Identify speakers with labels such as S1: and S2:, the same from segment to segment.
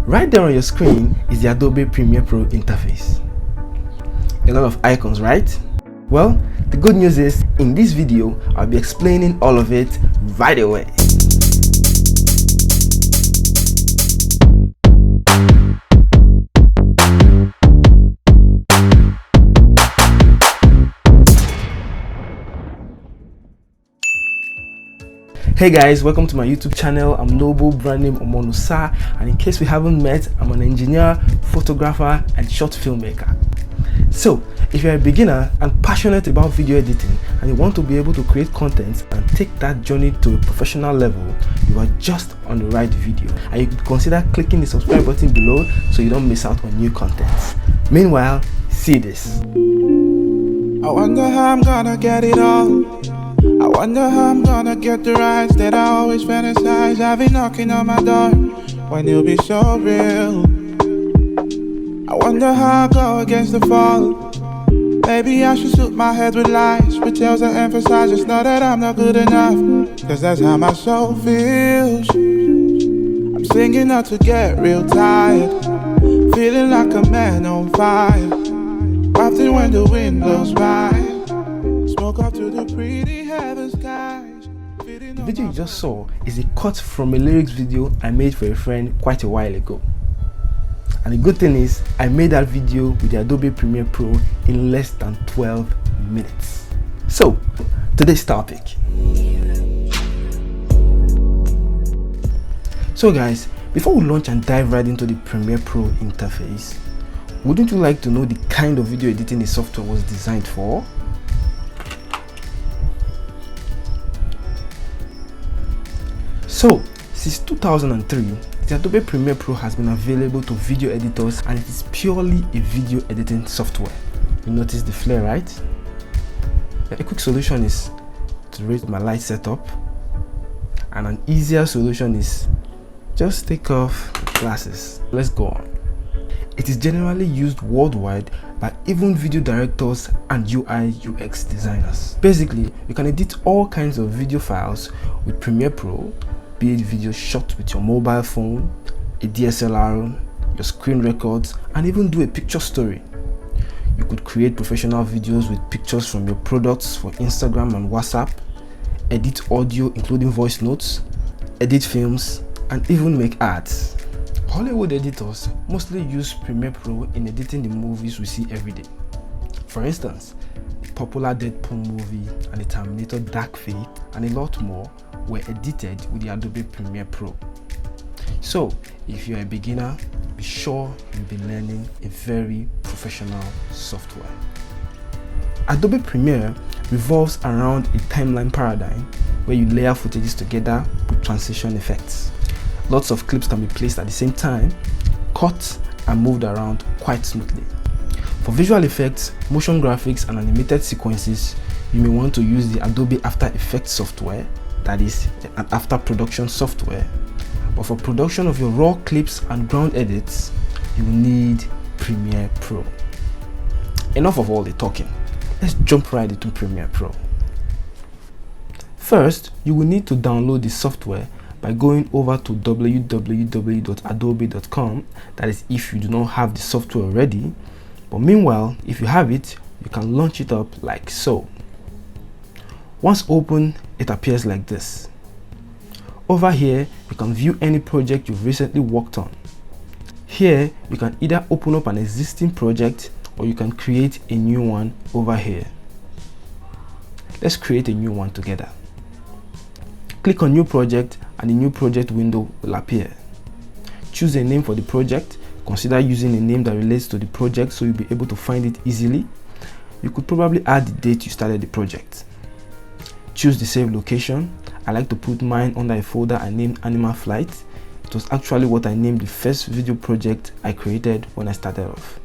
S1: Right there on your screen is the Adobe Premiere Pro interface. A lot of icons, right? Well, the good news is, in this video, I'll be explaining all of it right away. Hey guys, welcome to my YouTube channel. I'm Noble, brand name Omonusa, and in case we haven't met, I'm an engineer, photographer, and short filmmaker. So, if you're a beginner and passionate about video editing and you want to be able to create content and take that journey to a professional level, you are just on the right video. And you could consider clicking the subscribe button below so you don't miss out on new content. Meanwhile, see this.
S2: I wonder how I'm gonna get it all. I wonder how I'm gonna get the rights that I always fantasize. I've been knocking on my door when you'll be so real. I wonder how I go against the fall. Maybe I should suit my head with lies, with tales that emphasize just know that I'm not good enough, cause that's how my soul feels. I'm singing not to get real tired, feeling like a man on fire, wafting when the wind blows by, smoke up to the pretty heaven skies.
S1: The video you just saw is a cut from a lyrics video I made for a friend quite a while ago. And the good thing is, I made that video with the Adobe Premiere Pro in less than 12 minutes. So, today's topic. So guys, before we launch and dive right into the Premiere Pro interface, wouldn't you like to know the kind of video editing the software was designed for? So, since 2003, the Adobe Premiere Pro has been available to video editors, and it is purely a video editing software. You notice the flare, right? A quick solution is to raise my light setup, and an easier solution is just take off the glasses. Let's go on. It is generally used worldwide by even video directors and UI UX designers. Basically, you can edit all kinds of video files with Premiere Pro, be it video shot with your mobile phone, a DSLR, your screen records, and even do a picture story. You could create professional videos with pictures from your products for Instagram and WhatsApp, edit audio including voice notes, edit films, and even make ads. Hollywood editors mostly use Premiere Pro in editing the movies we see every day. For instance, the popular Deadpool movie and the Terminator Dark Fate and a lot more were edited with the Adobe Premiere Pro. So, if you're a beginner, be sure you'll be learning a very professional software. Adobe Premiere revolves around a timeline paradigm where you layer footages together with transition effects. Lots of clips can be placed at the same time, cut and moved around quite smoothly. For visual effects, motion graphics and animated sequences, you may want to use the Adobe After Effects software, that is an after production software. But for production of your raw clips and ground edits, you will need Premiere Pro. Enough of all the talking. Let's jump right into Premiere Pro. First, you will need to download the software by going over to www.adobe.com, that is if you do not have the software already. But meanwhile, if you have it, you can launch it up like so. Once open, it appears like this. Over here, you can view any project you've recently worked on. Here, you can either open up an existing project or you can create a new one over here. Let's create a new one together. Click on New Project and the New Project window will appear. Choose a name for the project. Consider using a name that relates to the project so you'll be able to find it easily. You could probably add the date you started the project. Choose the save location. I like to put mine under a folder I named Animal Flight. It was actually what I named the first video project I created when I started off.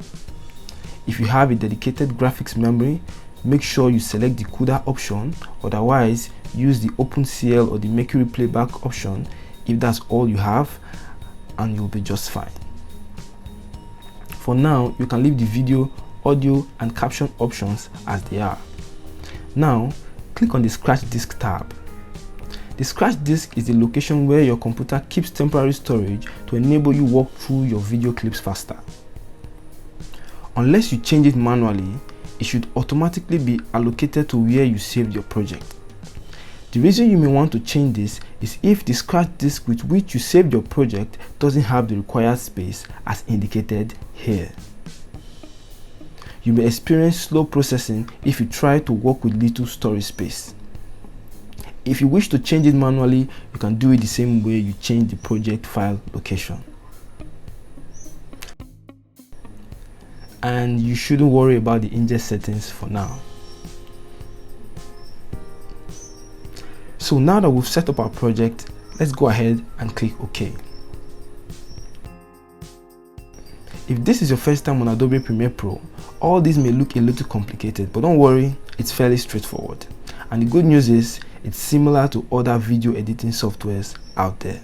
S1: If you have a dedicated graphics memory, make sure you select the CUDA option, otherwise use the OpenCL or the Mercury playback option if that's all you have, and you'll be just fine. For now, you can leave the video, audio and caption options as they are. Now, click on the Scratch Disk tab. The scratch disk is the location where your computer keeps temporary storage to enable you walk through your video clips faster. Unless you change it manually, it should automatically be allocated to where you saved your project. The reason you may want to change this is if the scratch disk with which you saved your project doesn't have the required space as indicated here. You may experience slow processing if you try to work with little storage space. If you wish to change it manually, you can do it the same way you change the project file location. And you shouldn't worry about the ingest settings for now. So now that we've set up our project, let's go ahead and click OK. If this is your first time on Adobe Premiere Pro, all these may look a little complicated, but don't worry, it's fairly straightforward. And the good news is, it's similar to other video editing softwares out there.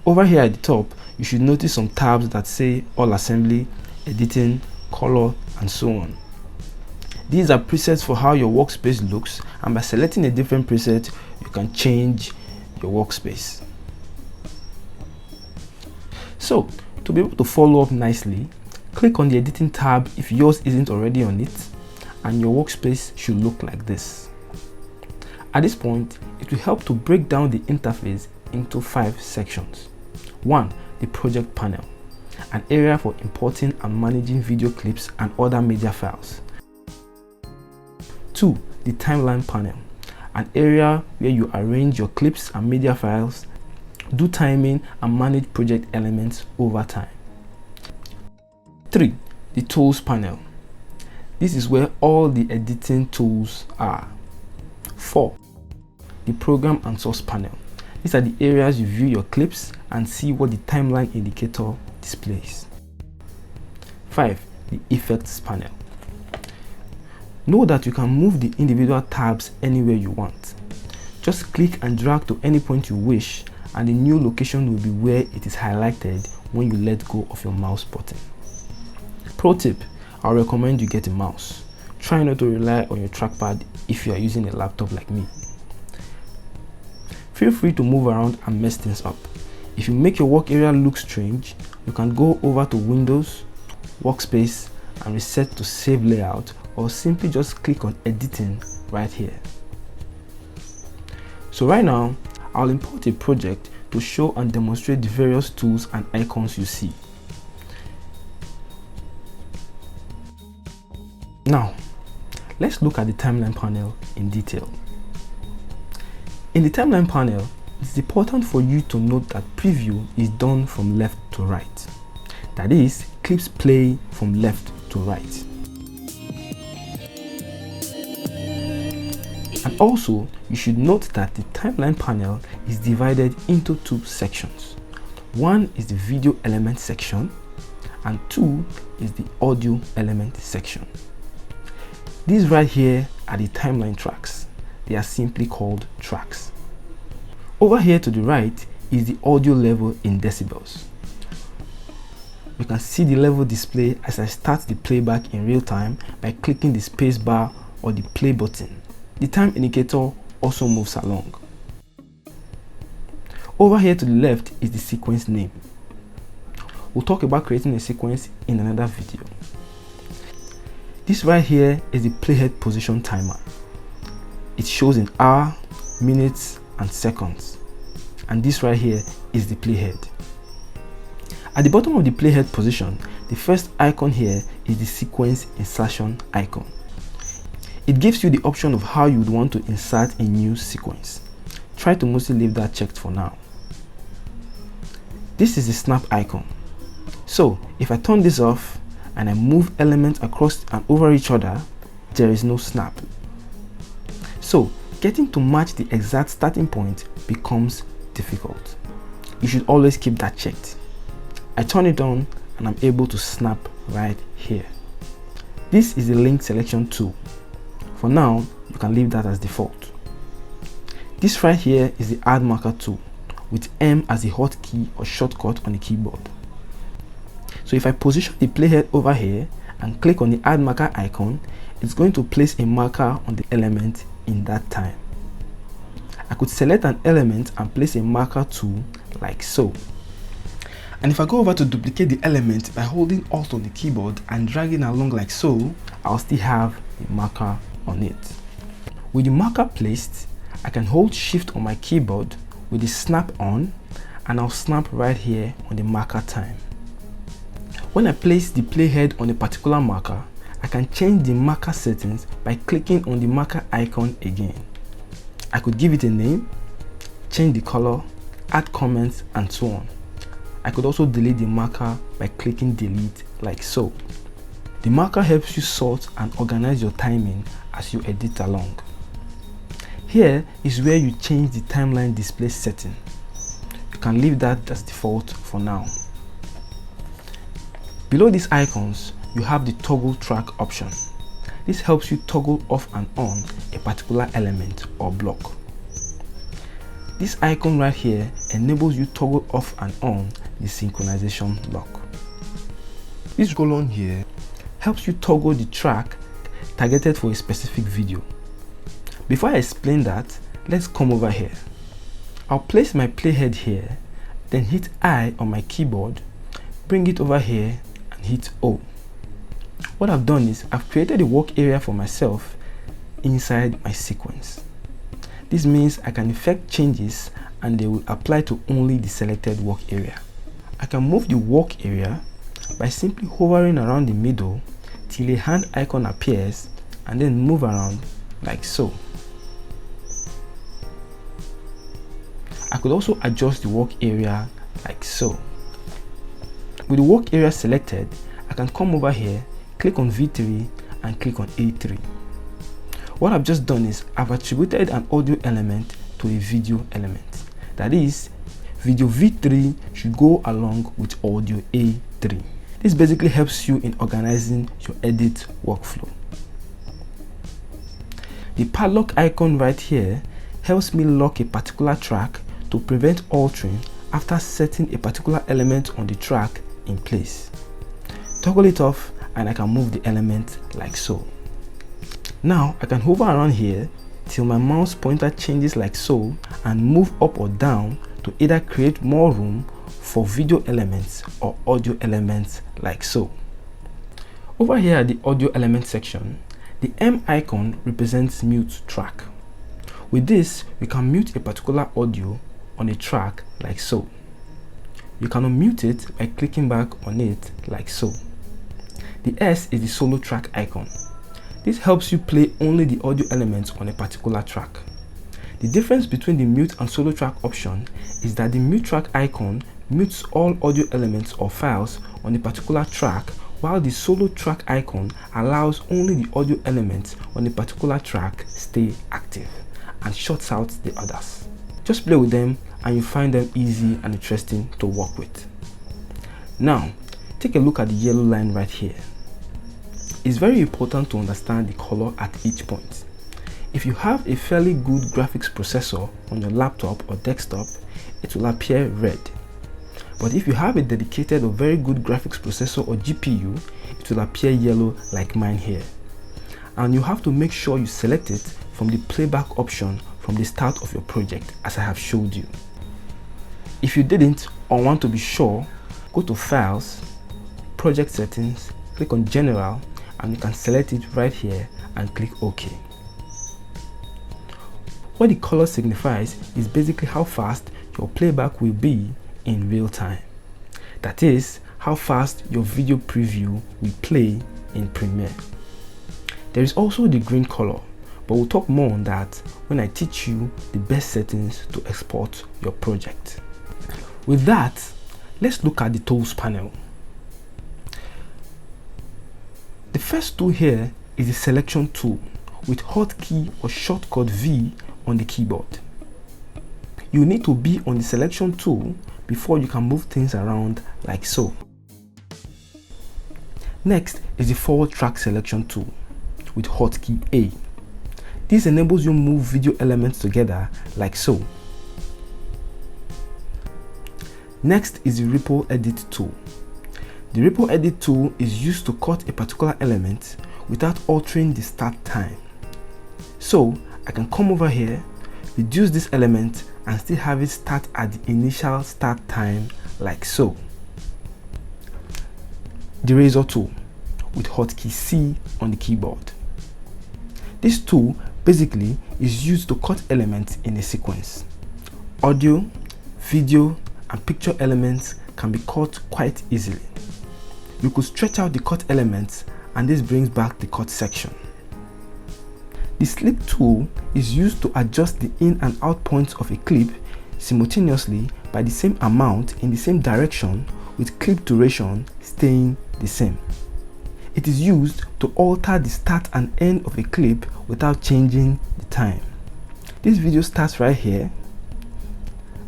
S1: Over here at the top, you should notice some tabs that say All Assembly, Editing, Color, and so on. These are presets for how your workspace looks, and by selecting a different preset, you can change your workspace. So, to be able to follow up nicely, click on the Editing tab if yours isn't already on it, and your workspace should look like this. At this point, it will help to break down the interface into 5 sections. 1. The project panel, an area for importing and managing video clips and other media files. 2. The timeline panel, an area where you arrange your clips and media files, do timing and manage project elements over time. 3. The tools panel. This is where all the editing tools are. 4. The program and source panel. These are the areas you view your clips and see what the timeline indicator displays. 5. The effects panel. Know that you can move the individual tabs anywhere you want. Just click and drag to any point you wish, and the new location will be where it is highlighted when you let go of your mouse button. Pro tip, I recommend you get a mouse. Try not to rely on your trackpad if you are using a laptop like me. Feel free to move around and mess things up. If you make your work area look strange, you can go over to Windows, Workspace, and reset to save layout, or simply just click on Editing right here. So right now, I'll import a project to show and demonstrate the various tools and icons you see. Now, let's look at the timeline panel in detail. In the timeline panel, it's important for you to note that preview is done from left to right. That is, clips play from left to right. And also, you should note that the timeline panel is divided into 2 sections. 1 is the video element section, and 2 is the audio element section. These right here are the timeline tracks. They are simply called tracks. Over here to the right is the audio level in decibels. You can see the level display as I start the playback in real time by clicking the space bar or the play button. The time indicator also moves along. Over here to the left is the sequence name. We'll talk about creating a sequence in another video. This right here is the playhead position timer. It shows in hour, minutes, and seconds. And this right here is the playhead. At the bottom of the playhead position, the first icon here is the sequence insertion icon. It gives you the option of how you would want to insert a new sequence. Try to mostly leave that checked for now. This is the snap icon. So if I turn this off and I move elements across and over each other, there is no snap. So getting to match the exact starting point becomes difficult. You should always keep that checked. I turn it on and I'm able to snap right here. This is the link selection tool. For now, you can leave that as default. This right here is the add marker tool, with M as the hotkey or shortcut on the keyboard. So if I position the playhead over here and click on the add marker icon, it's going to place a marker on the element in that time. I could select an element and place a marker tool like so. And if I go over to duplicate the element by holding Alt on the keyboard and dragging along like so, I'll still have a marker on it. With the marker placed, I can hold Shift on my keyboard with the snap on, and I'll snap right here on the marker time. When I place the playhead on a particular marker, I can change the marker settings by clicking on the marker icon again. I could give it a name, change the color, add comments, and so on. I could also delete the marker by clicking delete like so. The marker helps you sort and organize your timing as you edit along. Here is where you change the timeline display setting. You can leave that as default for now. Below these icons, you have the toggle track option. This helps you toggle off and on a particular element or block. This icon right here enables you toggle off and on the synchronization lock. This colon here helps you toggle the track targeted for a specific video. Before I explain that, let's come over here. I'll place my playhead here, then hit I on my keyboard, bring it over here and hit O. What I've done is I've created a work area for myself inside my sequence. This means I can effect changes and they will apply to only the selected work area. I can move the work area by simply hovering around the middle till a hand icon appears and then move around like so. I could also adjust the work area like so. With the work area selected, I can come over here, click on V3 and click on A3. What I've just done is I've attributed an audio element to a video element. That is, video V3 should go along with audio A3. This basically helps you in organizing your edit workflow. The padlock icon right here helps me lock a particular track to prevent altering after setting a particular element on the track in place. Toggle it off and I can move the element like so. Now I can hover around here till my mouse pointer changes like so and move up or down to either create more room for video elements or audio elements like so. Over here at the audio element section, the M icon represents mute track. With this, we can mute a particular audio on a track like so. You can unmute it by clicking back on it like so. The S is the solo track icon. This helps you play only the audio elements on a particular track. The difference between the mute and solo track option is that the mute track icon mutes all audio elements or files on a particular track, while the solo track icon allows only the audio elements on a particular track stay active and shuts out the others. Just play with them and you find them easy and interesting to work with. Now, take a look at the yellow line right here. It's very important to understand the color at each point. If you have a fairly good graphics processor on your laptop or desktop, it will appear red. But if you have a dedicated or very good graphics processor or GPU, it will appear yellow like mine here. And you have to make sure you select it from the playback option from the start of your project, as I have showed you. If you didn't or want to be sure, go to Files, Project Settings, click on General, and you can select it right here and click OK. What the color signifies is basically how fast your playback will be in real time. That is, how fast your video preview will play in Premiere. There is also the green color, but we'll talk more on that when I teach you the best settings to export your project. With that, let's look at the tools panel. The first tool here is the selection tool with hotkey or shortcut V on the keyboard. You need to be on the selection tool before you can move things around like so. Next is the forward track selection tool with hotkey A. This enables you to move video elements together like so. Next is the ripple edit tool. The ripple edit tool is used to cut a particular element without altering the start time. So I can come over here, reduce this element and still have it start at the initial start time like so. The razor tool with hotkey C on the keyboard. This tool basically is used to cut elements in a sequence. Audio, video, and picture elements can be cut quite easily. You could stretch out the cut elements and this brings back the cut section. The slip tool is used to adjust the in and out points of a clip simultaneously by the same amount in the same direction, with clip duration staying the same. It is used to alter the start and end of a clip without changing the time. This video starts right here,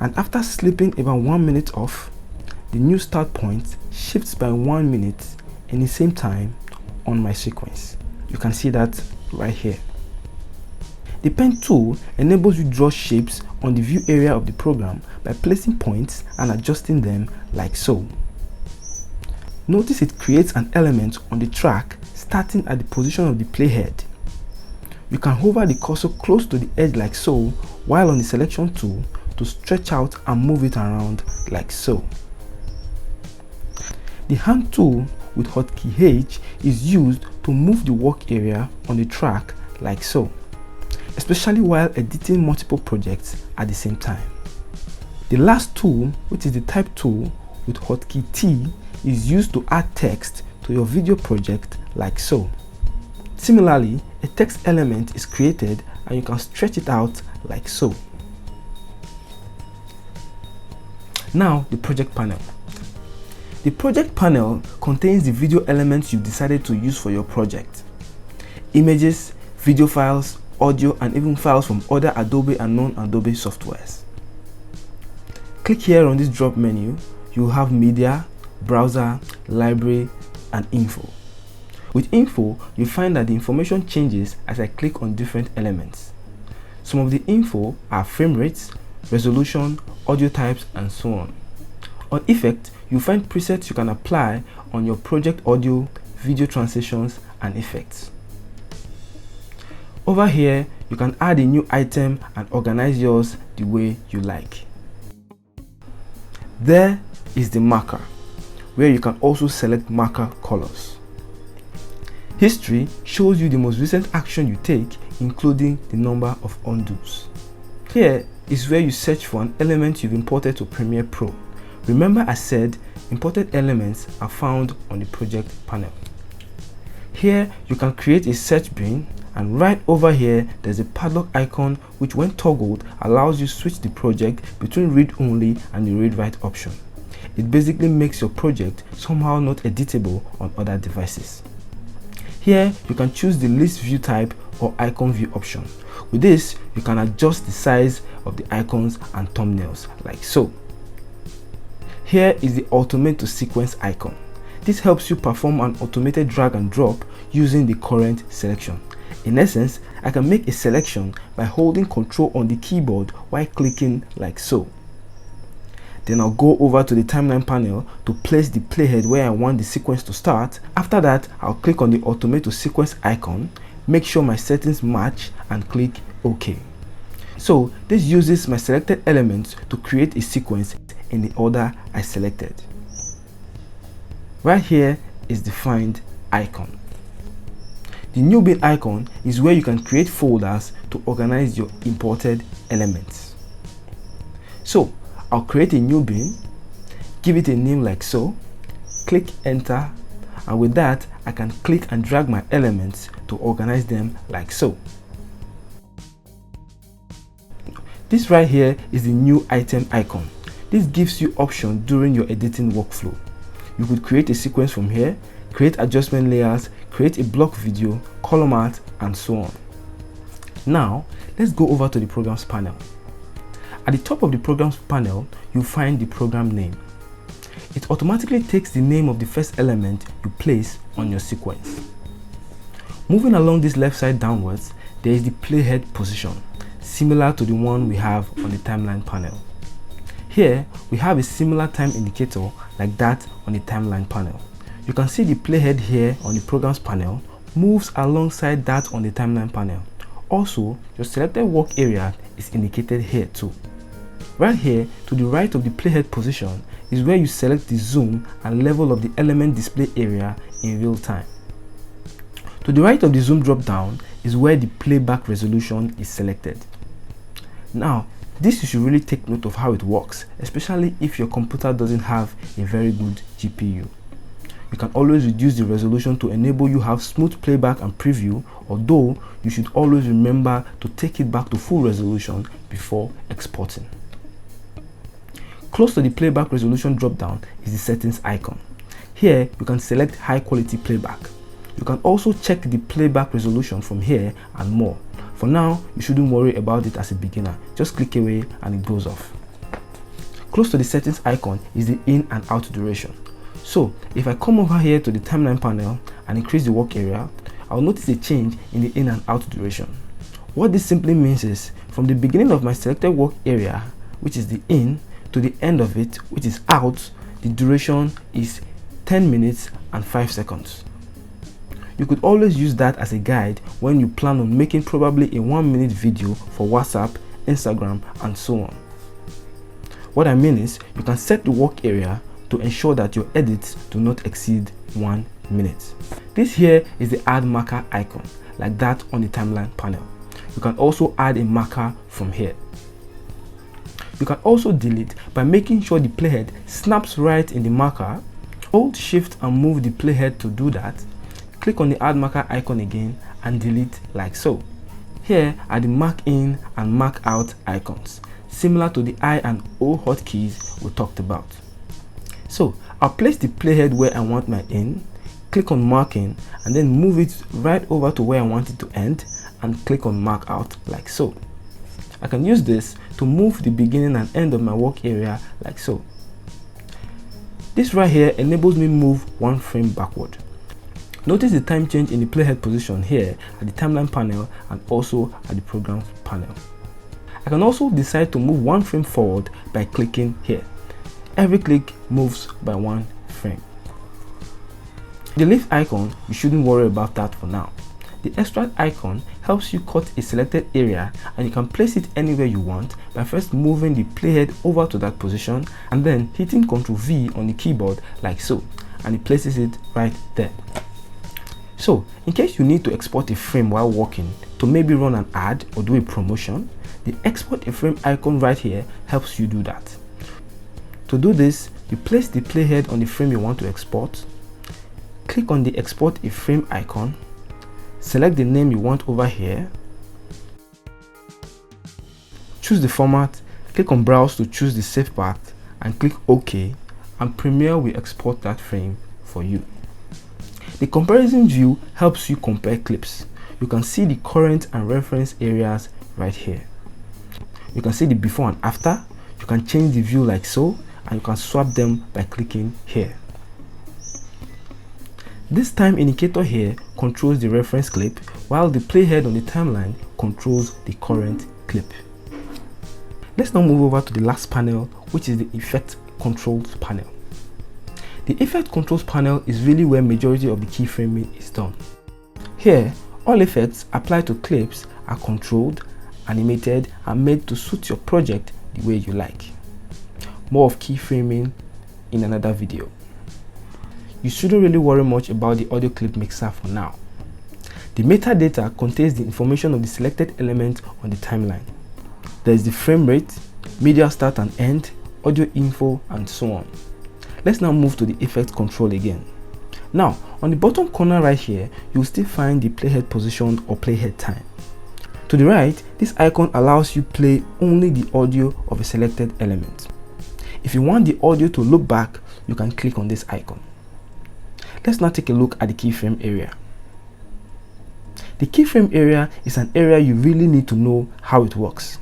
S1: and after slipping about 1 minute off, the new start point shifts by 1 minute in the same time on my sequence. You can see that right here. The pen tool enables you to draw shapes on the view area of the program by placing points and adjusting them like so. Notice it creates an element on the track starting at the position of the playhead. You can hover the cursor close to the edge like so, while on the selection tool to stretch out and move it around like so. The hand tool with hotkey H is used to move the work area on the track like so, especially while editing multiple projects at the same time. The last tool, which is the type tool with hotkey T, is used to add text to your video project like so. Similarly, a text element is created and you can stretch it out like so. Now, the project panel. The project panel contains the video elements you've decided to use for your project. Images, video files, audio, and even files from other Adobe and non-Adobe softwares. Click here on this drop menu. You will have media, browser, library, and info. With info, you find that the information changes as I click on different elements. Some of the info are frame rates, resolution, audio types, and so on. On effect, you find presets you can apply on your project audio, video transitions, and effects. Over here, you can add a new item and organize yours the way you like. There is the marker, where you can also select marker colors. History shows you the most recent action you take, including the number of undos. Here is where you search for an element you've imported to Premiere Pro. Remember I said imported elements are found on the project panel. Here you can create a search bin, and right over here there's a padlock icon which, when toggled, allows you to switch the project between read only and the read write option. It basically makes your project somehow not editable on other devices. Here you can choose the list view type or icon view option. With this, you can adjust the size of the icons and thumbnails like so. Here is the automate to sequence icon. This helps you perform an automated drag and drop using the current selection. In essence, I can make a selection by holding Ctrl on the keyboard while clicking like so. Then I'll go over to the timeline panel to place the playhead where I want the sequence to start. After that, I'll click on the automate to sequence icon, make sure my settings match, and click OK. So this uses my selected elements to create a sequence in the order I selected. Right here is the find icon. The new bin icon is where you can create folders to organize your imported elements. So I'll create a new bin, give it a name like so, click enter, and with that I can click and drag my elements to organize them like so. This right here is the new item icon. This gives you options during your editing workflow. You could create a sequence from here, create adjustment layers, create a block video, column art, and so on. Now, let's go over to the programs panel. At the top of the programs panel, you'll find the program name. It automatically takes the name of the first element you place on your sequence. Moving along this left side downwards, there is the playhead position, similar to the one we have on the timeline panel. Here, we have a similar time indicator like that on the timeline panel. You can see the playhead here on the programs panel moves alongside that on the timeline panel. Also, your selected work area is indicated here too. Right here to the right of the playhead position is where you select the zoom and level of the element display area in real time. To the right of the zoom drop down is where the playback resolution is selected. Now, this you should really take note of how it works, especially if your computer doesn't have a very good GPU. You can always reduce the resolution to enable you have smooth playback and preview, although you should always remember to take it back to full resolution before exporting. Close to the playback resolution drop down is the settings icon. Here you can select high quality playback. You can also check the playback resolution from here and more. For now, you shouldn't worry about it as a beginner. Just click away and it goes off. Close to the settings icon is the in and out duration. So if I come over here to the timeline panel and increase the work area, I'll notice a change in the in and out duration. What this simply means is from the beginning of my selected work area, which is the in, to the end of it, which is out, the duration is 10 minutes and 5 seconds. You could always use that as a guide when you plan on making probably a 1-minute video for WhatsApp, Instagram, and so on. What I mean is, you can set the work area to ensure that your edits do not exceed 1 minute. This here is the add marker icon, like that on the timeline panel. You can also add a marker from here. You can also delete by making sure the playhead snaps right in the marker. Hold Shift and move the playhead to do that. Click on the add marker icon again and delete like so. Here are the mark in and mark out icons, similar to the I and O hotkeys we talked about. So I'll place the playhead where I want my in, click on marking, and then move it right over to where I want it to end and click on mark out like so. I can use this to move the beginning and end of my work area like so. This right here enables me move 1 frame backward. Notice the time change in the playhead position here at the timeline panel and also at the programs panel. I can also decide to move 1 frame forward by clicking here. Every click moves by 1 frame. The lift icon, you shouldn't worry about that for now. The extract icon helps you cut a selected area and you can place it anywhere you want by first moving the playhead over to that position and then hitting Ctrl V on the keyboard like so, and it places it right there. So, in case you need to export a frame while working to maybe run an ad or do a promotion, the export a frame icon right here helps you do that. To do this, you place the playhead on the frame you want to export, click on the export a frame icon, select the name you want over here, choose the format, click on browse to choose the save path and click OK, and Premiere will export that frame for you. The comparison view helps you compare clips. You can see the current and reference areas right here. You can see the before and after. You can change the view like so, and you can swap them by clicking here. This time indicator here controls the reference clip, while the playhead on the timeline controls the current clip. Let's now move over to the last panel, which is the effect controls panel. The effect controls panel is really where majority of the keyframing is done. Here, all effects applied to clips are controlled, animated, and made to suit your project the way you like. More of keyframing in another video. You shouldn't really worry much about the audio clip mixer for now. The metadata contains the information of the selected element on the timeline. There is the frame rate, media start and end, audio info, and so on. Let's now move to the effect control again. Now, on the bottom corner right here, you'll still find the playhead position or playhead time. To the right, this icon allows you play only the audio of a selected element. If you want the audio to look back, you can click on this icon. Let's now take a look at the keyframe area. The keyframe area is an area you really need to know how it works.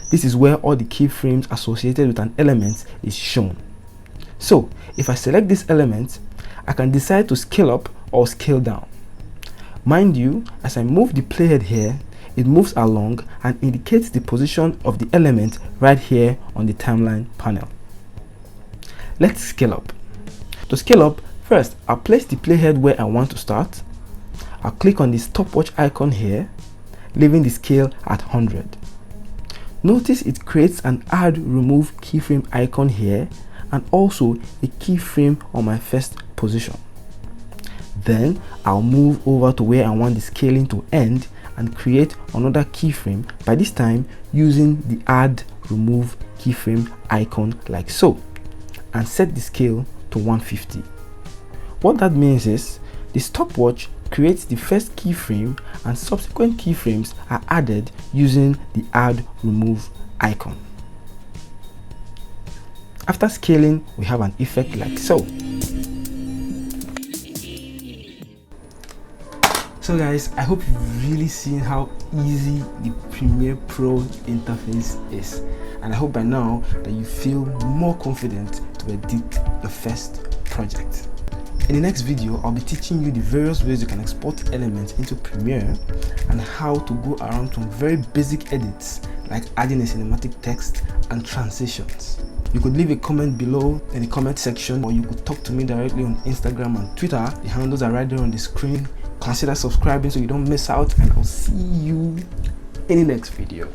S1: This is where all the keyframes associated with an element is shown. So, if I select this element, I can decide to scale up or scale down. Mind you, as I move the playhead here, it moves along and indicates the position of the element right here on the timeline panel. Let's scale up. To scale up, first I'll place the playhead where I want to start. I'll click on the stopwatch icon here, leaving the scale at 100. Notice it creates an add remove keyframe icon here and also a keyframe on my first position. Then I'll move over to where I want the scaling to end and create another keyframe, by this time using the add remove keyframe icon like so, and set the scale to 150. What that means is the stopwatch creates the first keyframe and subsequent keyframes are added using the add remove icon. After scaling, we have an effect like so. So guys, I hope you've really seen how easy the Premiere Pro interface is, and I hope by now that you feel more confident to edit your first project. In the next video, I'll be teaching you the various ways you can export elements into Premiere and how to go around some very basic edits like adding a cinematic text and transitions. You could leave a comment below in the comment section, or you could talk to me directly on Instagram and Twitter. The handles are right there on the screen. Consider subscribing so you don't miss out, and I'll see you in the next video.